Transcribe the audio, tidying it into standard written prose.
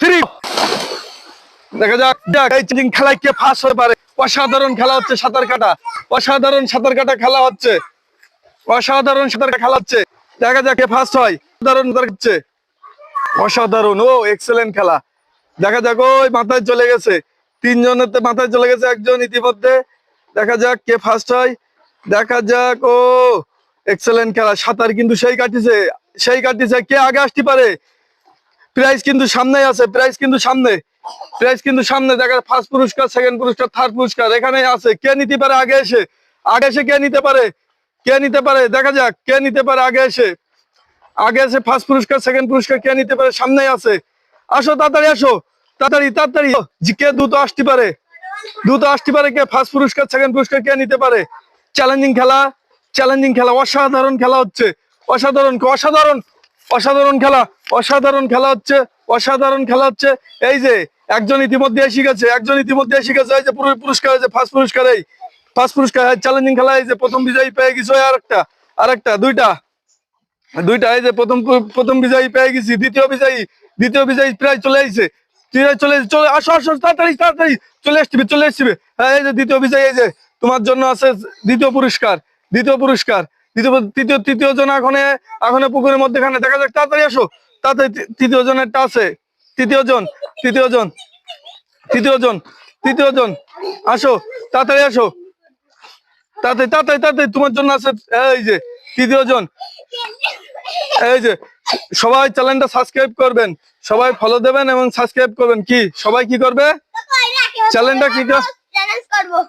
Three. দেখা যাক এই খেলায় কে ফার্স্ট হতে পারে। অসাধারণ খেলা হচ্ছে সাঁতার কাটা, অসাধারণ সাঁতার কাটা খেলা হচ্ছে, অসাধারণ সাঁতার কাটা খেলা হচ্ছে। দেখা যাক কে ফার্স্ট হয়। অসাধারণ হচ্ছে, অসাধারণ। ও এক্সেলেন্ট খেলা। দেখা যাক ওই মাথায় চলে গেছে, তিনজনের মাথায় চলে গেছে একজন ইতিমধ্যে। দেখা যাক কে ফার্স্ট হয়, দেখা যাক। ও এক্সেলেন্ট খেলা, সাঁতার কিন্তু সেই কাটিছে, সেই কাটিছে। কে আগে আসতে পারে? প্রাইজ কিন্তু সামনেই আছে, প্রাইজ কিন্তু সামনে, প্রাইজ কিন্তু সামনে। দেখা ফার্স্ট পুরস্কার, সেকেন্ড পুরস্কার, থার্ড পুরস্কার এখানেই আছে। কে নিতে পারে আগে এসে? আগে এসে কে নিতে পারে? কে নিতে পারে? দেখা যাক কে নিতে পারে আগে এসে। আগে এসে ফার্স্ট পুরস্কার, সেকেন্ড পুরস্কার কে নিতে পারে? সামনেই আছে। আসো তাড়াতাড়ি, আসো তাড়াতাড়ি, তাড়াতাড়ি। কে দ্রুত আসতে পারে? দ্রুত আসতে পারে কে? ফার্স্ট পুরস্কার, সেকেন্ড পুরস্কার কে নিতে পারে? চ্যালেঞ্জিং খেলা, চ্যালেঞ্জিং খেলা, অসাধারণ খেলা হচ্ছে, অসাধারণ, অসাধারণ, অসাধারণ খেলা, অসাধারণ খেলা হচ্ছে, অসাধারণ খেলা হচ্ছে। এই যে একজন ইতিমধ্যে এসে গেছে, একজন ইতিমধ্যে এসে গেছে। এই যে পুরস্কার, এই যে ফার্স্ট পুরস্কার, এই ফার্স্ট পুরস্কার চ্যালেঞ্জিং খেলা। এই যে প্রথম বিজয়ী পেয়ে গেছে আরেকটা, আরেকটা, দুইটা, দুইটা। এই যে প্রথম বিজয়ী পেয়ে গেছি, দ্বিতীয় বিজয়ী, দ্বিতীয় বিজয়ী প্রায় চলে আসছে, চলে চলে আসো, আসো তাড়াতাড়ি, তাড়াতাড়ি চলে আসবে, চলে আসবে। হ্যাঁ এই যে দ্বিতীয় বিজয়ী, এই যে তোমার জন্য আছে দ্বিতীয় পুরস্কার, দ্বিতীয় পুরস্কার, দ্বিতীয়, তৃতীয়, তৃতীয় জন এখনো পুকুরের মধ্যেখানে। দেখা যাক, তাড়াতাড়ি আসো, তাড়াতাড়ি। তৃতীয় জনেরটা আছে, তৃতীয় জন, তৃতীয় জন, তৃতীয় জন, তৃতীয় জন, আসো তাড়াতাড়ি, আসো তাড়াতাড়ি, তাড়াতাড়ি, তাড়াতাড়ি। তোমার জন্য আছে এই যে তৃতীয় জন। এই যে সবাই চ্যানেলটা সাবস্ক্রাইব করবেন, সবাই ফলো দেবেন এবং সাবস্ক্রাইব করবেন। কি সবাই কি করবে? চ্যানেলটা কি করবো?